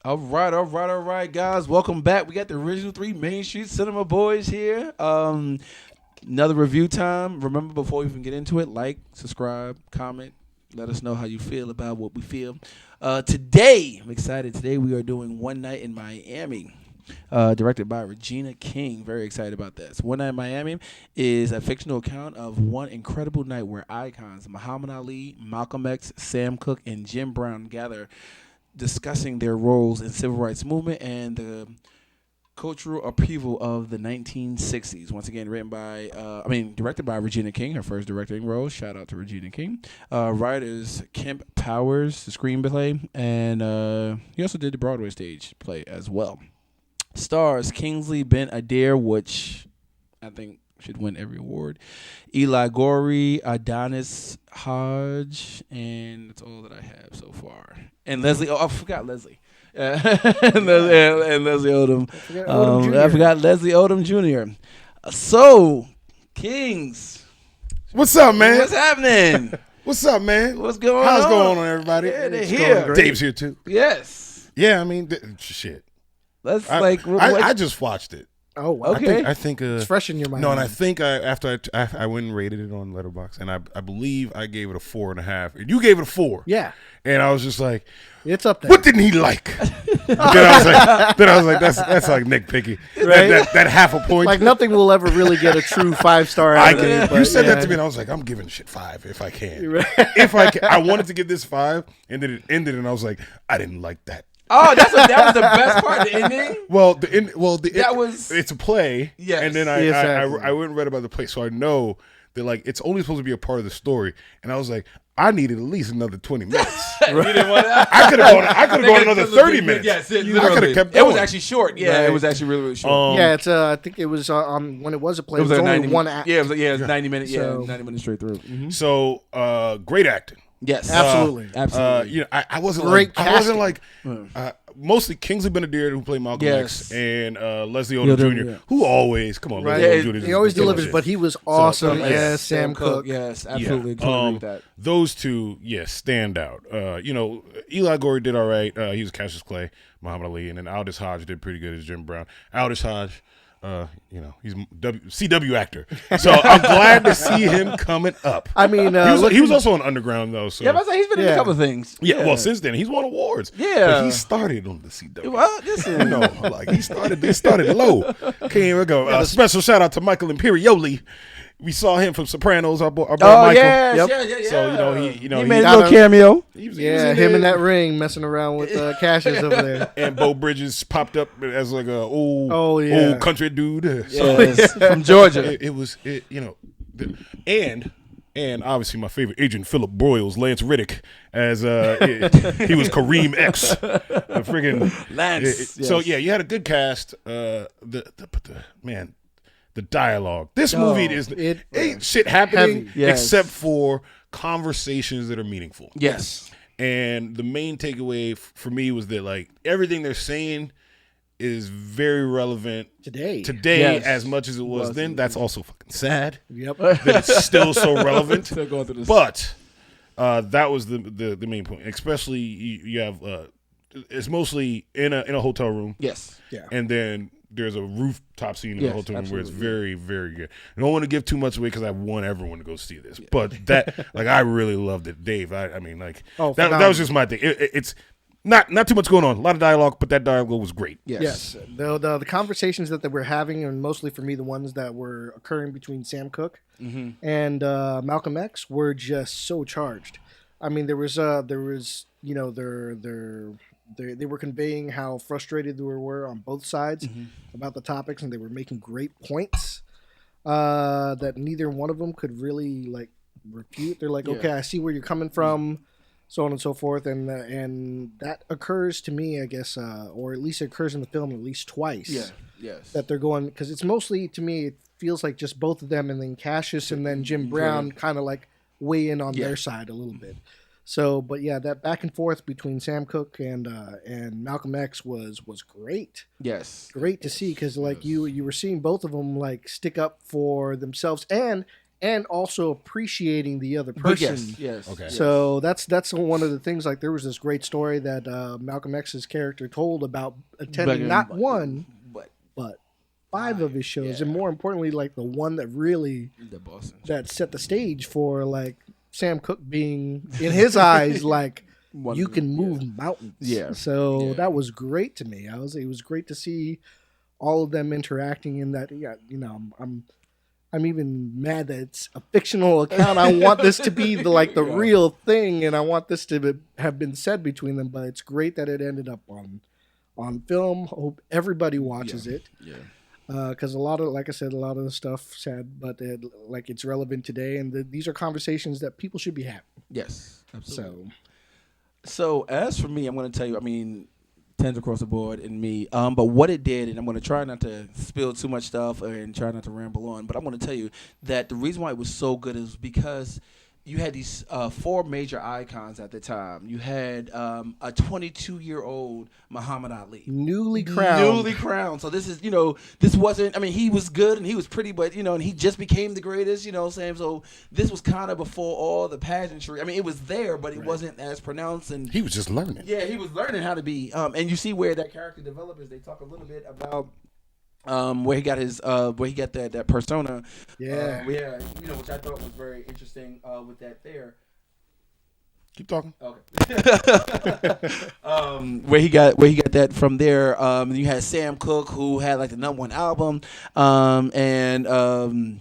All right, guys. Welcome back. We got the original three Main Street Cinema boys here. Another review time. Remember, before we even get into it, like, subscribe, comment. Let us know how you feel about what we feel. Today, I'm excited. Today we are doing One Night in Miami. Directed by Regina King. Very excited about this. One Night in Miami is a fictional account of one incredible night where icons Muhammad Ali, Malcolm X, Sam Cooke, and Jim Brown gather discussing their roles in civil rights movement and the cultural upheaval of the 1960s. Once again, directed by Regina King, her first directing role. Shout out to Regina King. Writers Kemp Powers, the screenplay, and he also did the Broadway stage play as well. Stars Kingsley Ben Adair, which I think should win every award. Eli Gorey, Adonis Hodge, and that's all that I have so far. And Leslie, I forgot Leslie. And Leslie Odom. I forgot Leslie Odom Jr. So, Kings, What's up, man? what's happening? What's up, man? What's going How's on? going on, everybody? Yeah, they're It's here. going great. Dave's here too. Yes. Yeah, I mean, shit. Let's I just watched it. Oh, wow. Okay. I think It's fresh in your mind. no, and I think after I went and rated it on Letterboxd, and I believe I gave it a 4.5, and you gave it a 4. Yeah, And I was just like, it's up there. what didn't he like? then I was like, that's like nitpicky. Right? That half a point. Like nothing will ever really get a true 5-star out of it. You said that yeah. to me, and I was like, I'm giving shit 5 if I can. Right. If I can. I wanted to give this 5, and then it ended, and I was like, I didn't like that. Oh, that was the best part. The ending. It's a play. Yes. And then Exactly. I went and read about the play, so I know that like it's only supposed to be a part of the story. And I was like, I needed at least another 20 minutes. You didn't want to. I could have gone another 30 minutes. Yes, I could literally. have kept It was going. actually short. Yeah, Right. it was actually really short. Yeah, it's. I think it was when it was a play. It was like only 90 one act. Yeah, it was 90 minutes. So- 90 minutes straight through. Mm-hmm. So great acting. Yes, Absolutely. absolutely. I wasn't Great like I wasn't casting. like mostly Kingsley Ben-Adir, who played Malcolm Yes. X, and Leslie Odom Jr., yeah. who always Right. Leslie Odom Jr. He always just killing delivers, shit. but he was awesome yes. as Sam Cooke. Yes, Yeah. absolutely. Couldn't agree with that. Those two, yes, stand out. Eli Gorey did all right. He was Cassius Clay, Muhammad Ali, and then Aldous Hodge did pretty good as Jim Brown. Aldous Hodge, he's CW actor, so I'm glad to see him coming up. I mean, He was also on Underground though. So Yeah, but I was like, he's been in a Yeah. couple of things. yeah, well, since then he's won awards. Yeah. but he started on the CW. Well, listen. Like he started low. Can't go. Special shout out to Michael Imperioli. We saw him from Sopranos. Our boy Oh Michael. yeah, Yep. yeah. So he he he made a got little a- cameo. he was yeah, in him there. in that ring messing around with Cassius over there. And Bo Bridges popped up as like a Oh, yeah. old country dude. Yes, from Georgia. And obviously my favorite agent Philip Broyles, Lance Riddick, as he was Kareem X, the friggin' Lance. So yes. yeah, you had a good cast. The dialogue. This movie ain't shit happening heavy. Yes. except for conversations that are meaningful. Yes. And the main takeaway for me was that like everything they're saying is very relevant Today. today Yes. as much as it was then. That's also fucking sad Yep. that it's still so relevant. Still going through this. But that was the main point. Especially you have it's mostly in a hotel room, yes. Yeah. and then there's a rooftop scene in Yes, the hotel room where it's absolutely, very, very good. I don't want to give too much away because I want everyone to go see this. But that, like, I really loved it, Dave. I mean, like, Oh, that was just my thing. It's not too much going on. A lot of dialogue, but that dialogue was great. Yes. Yes, the conversations that they were having, and mostly for me, the ones that were occurring between Sam Cooke and Malcolm X were just so charged. I mean, there was they were conveying how frustrated they were on both sides about the topics, and they were making great points that neither one of them could really like refute. They're like, Yeah. okay, I see where you're coming from. So on and so forth, and that occurs to me, I guess, or at least it occurs in the film at least twice. Yeah. Yes. That they're going, because it's mostly, to me, it feels like just both of them, and then Cassius and then Jim Brown kind of like weigh in on their side a little bit. So, but yeah, that back and forth between Sam Cooke and Malcolm X was great. Yes. Great to see, because like you were seeing both of them like stick up for themselves, and and also appreciating the other But person. yes. Okay. So that's one of the things. Like there was this great story that Malcolm X's character told about attending not one but 5 of his shows, and more importantly, like the one that really that set the stage for like Sam Cooke being in his eyes like you can move mountains. Yeah. So that was great to me. It was great to see all of them interacting in that. Yeah, you know, I'm even mad that it's a fictional account. I want this to be the real thing, and I want this to have been said between them. But it's great that it ended up on film. Hope everybody watches it. Yeah. Because a lot of, like I said, a lot of the stuff sad, but it's relevant today, and these are conversations that people should be having. Yes, absolutely. So as for me, I'm going to tell you, I mean, tens across the board in me. But what it did, and I'm going to try not to spill too much stuff and try not to ramble on, but I'm going to tell you that the reason why it was so good is because you had these 4 major icons at the time. You had a 22-year-old Muhammad Ali. Newly crowned. So this is, this wasn't, I mean, he was good and he was pretty, but, and he just became the greatest, you know what I'm saying? So this was kind of before all the pageantry. I mean, it was there, but it wasn't as pronounced. And he was just learning. Yeah, he was learning how to be. And you see where that character developed is they talk a little bit about where he got that persona, which I thought was very interesting with that there. Keep talking. Okay. Where he got that from there. You had Sam Cooke, who had like the #1 album, and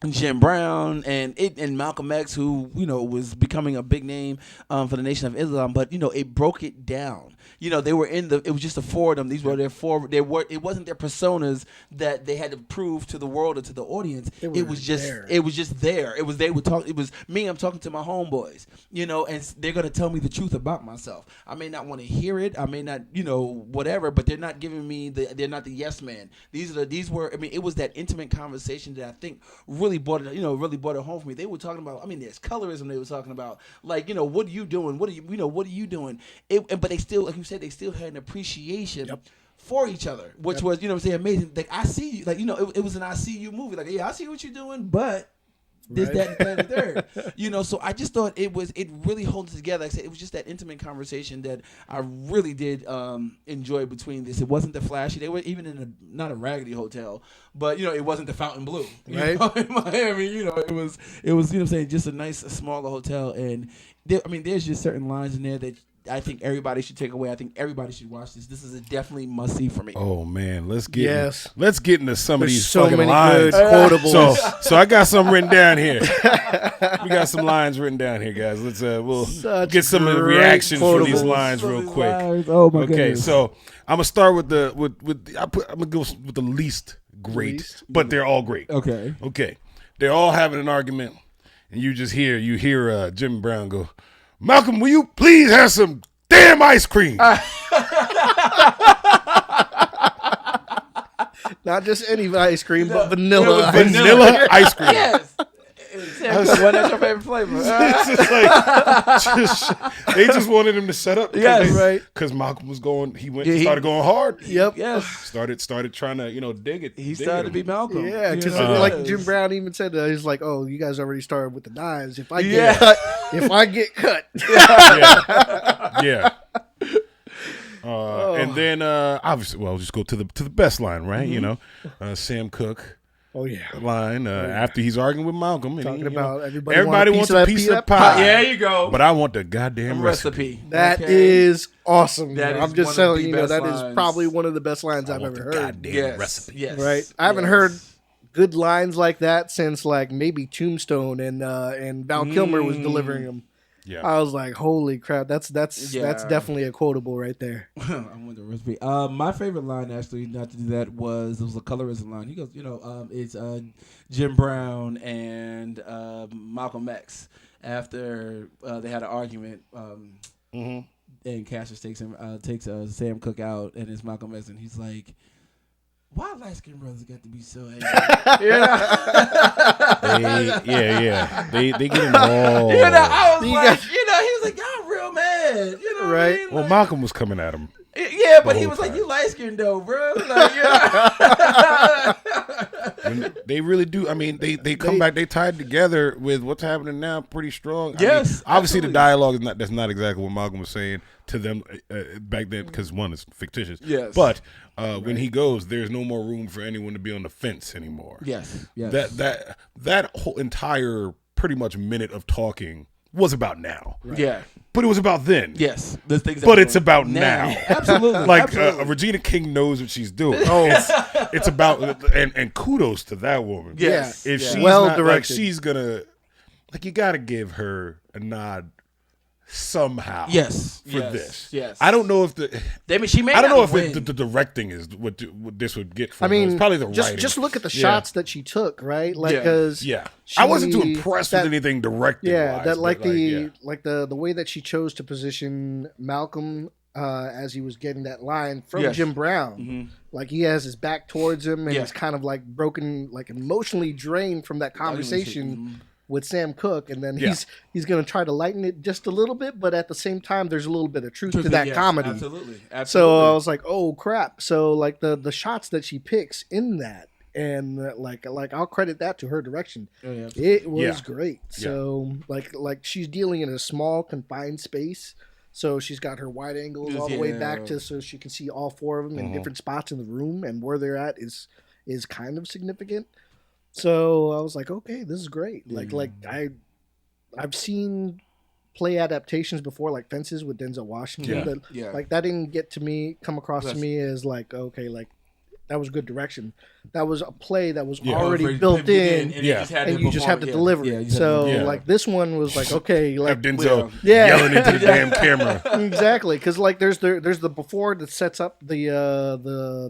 Jim Brown and Malcolm X, who was becoming a big name for the Nation of Islam, but it broke it down. They were it was just the 4 of them. These were their 4. It wasn't their personas that they had to prove to the world or to the audience. It was just there. It was they would talk. It was me. I'm talking to my homeboys, and they're gonna tell me the truth about myself. I may not want to hear it. I may not, whatever. But they're not giving me they're not the yes man. These were. I mean, it was that intimate conversation that I think really brought it home for me. They were talking about. I mean, there's colorism. They were talking about like, what are you doing? What are you doing? But they still, like you said, they still had an appreciation for each other, which was, amazing. Like, I see you, like, it was an I see you movie. Like, yeah, I see what you're doing, but this, that, and the third. So I just thought it really holds it together. Like I said, it was just that intimate conversation that I really did enjoy between this. It wasn't the flashy. They were even in not a raggedy hotel, but it wasn't the Fontainebleau, right? In Miami, it was just a nice, smaller hotel, and there's just certain lines in there that I think everybody should take away. I think everybody should watch this. This is a definitely must see for me. Oh man, let's get into some of these so fucking many lines. Good quotables. So I got some written down here. We got some lines written down here, guys. Let's we'll get some of the reactions for these lines real quick. Oh my goodness. Okay, so I'm gonna start with I'm gonna go with the least great, but they're all great. Okay. They're all having an argument, and you hear Jim Brown go, "Malcolm, will you please have some damn ice cream?" Not just any ice cream, but vanilla ice cream. Yes. What is your favorite flavor? They just wanted him to shut up. Yes, right. Because Malcolm was started going hard. Yep. Yes. Started trying to, dig it. He started to be Malcolm. Yeah, because like Jim Brown even said, he's like, "Oh, you guys already started with the knives. If I get cut, yeah." And then obviously, well, just go to the best line, right? Mm-hmm. Sam Cooke. Oh yeah, line after he's arguing with Malcolm, talking about everybody wants a piece of pie. There you go. But I want the goddamn recipe. That is awesome. I'm is just telling that is probably one of the best lines I've ever heard. Goddamn recipe. Yes. Right. I haven't heard good lines like that since like maybe Tombstone and Val Kilmer was delivering them. Yeah. I was like, holy crap, that's definitely a quotable right there. I want the recipe. My favorite line, actually, not to do that, was a colorism line. He goes, it's Jim Brown and Malcolm X after they had an argument. And Cassius takes Sam Cooke out, and it's Malcolm X, and he's like, "Why light-skinned brothers got to be so angry?" They get them all. I was like, he was like, "Y'all real mad." Right. I mean? Well, Malcolm was coming at him. Yeah, Yeah, but the he whole was like, time. "You light skinned though, bro." Like, yeah. When they really do. I mean, they come back. They tied together with what's happening now pretty strong. Yes, I mean, obviously absolutely. the dialogue is not. That's not exactly what Malcolm was saying to them back then because one is fictitious. Yes. But when he goes, there's no more room for anyone to be on the fence anymore. Yes. Yes. That whole entire pretty much minute of talking was about now. Yeah. But it was about then. Yes. The things that But we're it's doing about now. Absolutely. Like absolutely. Regina King knows what she's doing. It's about and kudos to that woman. Yes. If Yeah. she's Well not, like directed. she's gonna you gotta give her a nod somehow. Yes. For Yes. this. Yes. I don't know if She may I don't not know if win. the directing is what this would get from I mean, her. It's probably the just writing. just look at the Yeah. shots that she took, right? Like, Yeah. because Yeah. I wasn't too impressed that- with anything directing. Yeah, wise, that like but, the like the way that she chose to position Malcolm as he was getting that line from Yes. Jim Brown. Mhm. Like he has his back towards him and Yeah. he's kind of like broken, like emotionally drained from that conversation with Sam Cooke, and then Yeah. he's going to try to lighten it just a little bit, but at the same time, there's a little bit of truth to that Yes, comedy. Absolutely. So Absolutely. I was like, oh crap! So like the shots that she picks in that, and like I'll credit that to her direction. Oh, yeah. It was Yeah. great. So like she's dealing in a small confined space. So she's got her wide angles all the way back Yeah. to so she can see all four of them in different spots in the room, and where they're at is kind of significant. So I was like, okay, this is great. Like I've seen play adaptations before, like Fences with Denzel Washington. Yeah. But Yeah. like that didn't come across to Yes. me as like, okay, like that was good direction. That was a play that was Yeah. already built in, and Yeah. and you just have to deliver it. So Yeah. like this one was like, okay, like have Denzel Yeah. yelling into the damn camera. exactly, because like there's the before that sets up the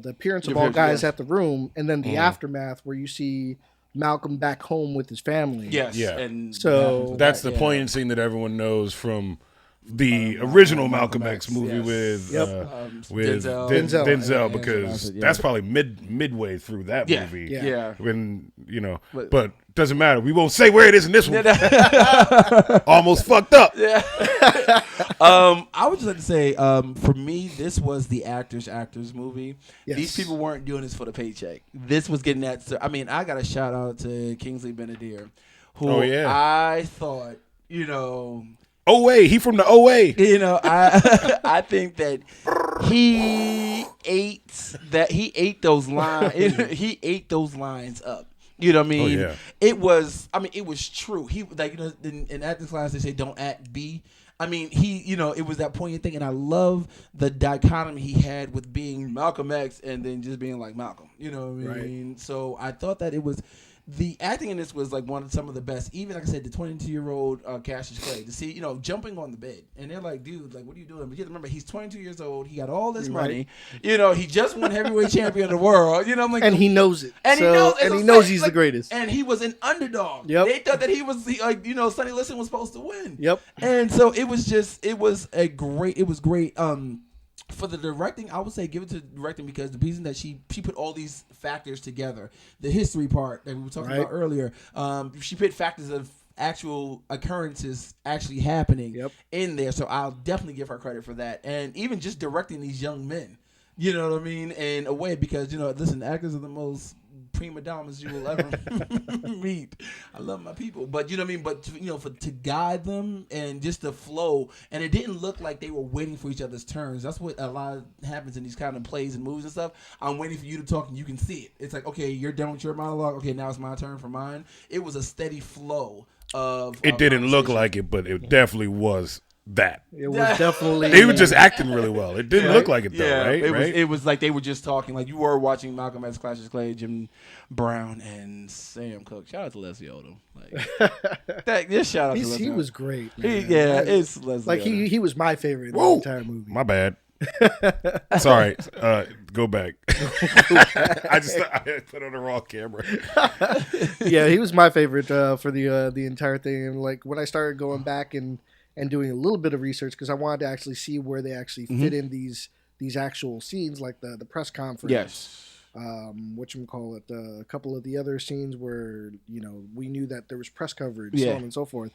appearance of all appearance, guys yes. at the room, and then the Mm-hmm. aftermath where you see Malcolm back home with his family. Yes. Yeah. And So- That's the yeah. poignant scene that everyone knows from the original Malcolm X movie yes. with Yep. with Denzel. Denzel. because Yeah. that's probably midway through that Yeah. movie. Yeah. Yeah. When But- but doesn't matter. We won't say where it is in this one. Almost fucked up. I would just like to say, for me, this was the actors movie. Yes. These people weren't doing this for the paycheck. This was getting that. I mean, I got a shout out to Kingsley Benadir, who Oh, yeah. I thought, OA, he from the OA. I I think that he ate those lines. He ate those lines up. You know what I mean? yeah. It was true. He like in acting class they say don't act B. I mean, it was that poignant thing, and I love the dichotomy he had with being Malcolm X and then just being like Malcolm. You know what I mean? Right. So I thought that the acting in this was like some of the best. Even like I said, the 22-year-old Cassius Clay to see, jumping on the bed, and they're like, "Dude, like, what are you doing?" But you have to remember, he's 22 years old. He got all this money. He just won heavyweight champion of the world. I'm like, and he knows it. and he So- knows, and he knows he's the greatest. And he was an underdog. Yep. They thought that he was, Sonny Liston was supposed to win. Yep. And so it was great. For the directing, I would say give it to the directing because the reason that she put all these factors together, the history part that we were talking Right. about earlier, she put factors of actual occurrences actually happening Yep. in there. So I'll definitely give her credit for that. And even just directing these young men, you know what I mean, in a way because, listen, actors are the most prima donnas you will ever meet. I love my people, but you know what I mean. But to guide them and just the flow, and it didn't look like they were waiting for each other's turns. That's what a lot happens in these kind of plays and movies and stuff. I'm waiting for you to talk, and you can see it. It's like, okay, you're done with your monologue. Okay, now it's my turn for mine. It was a steady flow of. It didn't look conversation. like it, but it definitely was that. It was definitely. They were just acting really well. It didn't look like it though, Yeah, right? it was like they were just talking. Like you were watching Malcolm X, Cassius Clay, Jim Brown, and Sam Cooke. Shout out to Leslie Odom. Like just shout out to Leslie. He Odom. was great. He, Man. yeah, it's Leslie. Like Odom. he was my favorite in the Whoa. entire movie. My bad. Sorry. Go back. I put on the wrong camera. Yeah, he was my favorite for the entire thing. And like when I started going back and doing a little bit of research because I wanted to actually see where they actually fit in these actual scenes, like the press conference. Yes. Whatchamacallit, a couple of the other scenes where we knew that there was press coverage, Yeah. so on and so forth.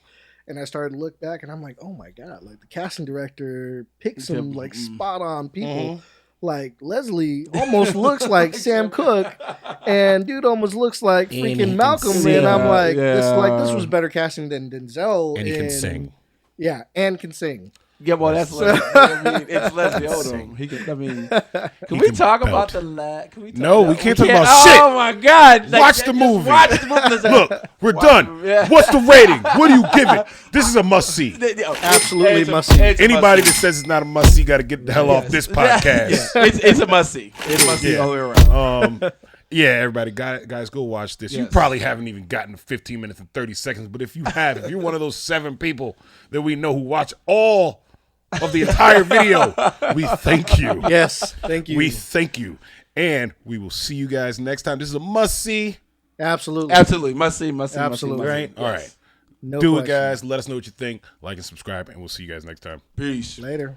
And I started to look back, and I'm like, oh my god, like the casting director picked some like spot on people. like Leslie almost looks like Sam Cooke, and dude almost looks like And he freaking can Malcolm. sing. And I'm like, Yeah. this was better casting than Denzel. And he can in- sing. Yeah, and can sing. Yeah, well, that's Leslie. I mean, it's Leslie Odom. He can. I mean, can we can talk belt. about the last? Can we? Talk No, about, we can't talk about shit. Oh my God! Watch the just movie. Watch the movie. Listen. Look, we're Watch done. the- yeah. What's the rating? What do you give it? This is a must see. Absolutely It's a- must see. it's a Anybody that must-see. says it's not a must see got to get the hell off this podcast. Yeah, it's a must see. It's a must see Yeah. all the way around. Yeah, everybody, guys, go watch this. You Yes. probably haven't even gotten 15 minutes and 30 seconds, but if you have, if you're one of those 7 people that we know who watch all of the entire video, we thank you. Yes, thank you. We thank you. And we will see you guys next time. This is a must see. Absolutely. Absolutely, must see, must see, Absolutely. must see. Right? All right. No Do it, question. guys. Let us know what you think. Like and subscribe, and we'll see you guys next time. Peace. Later.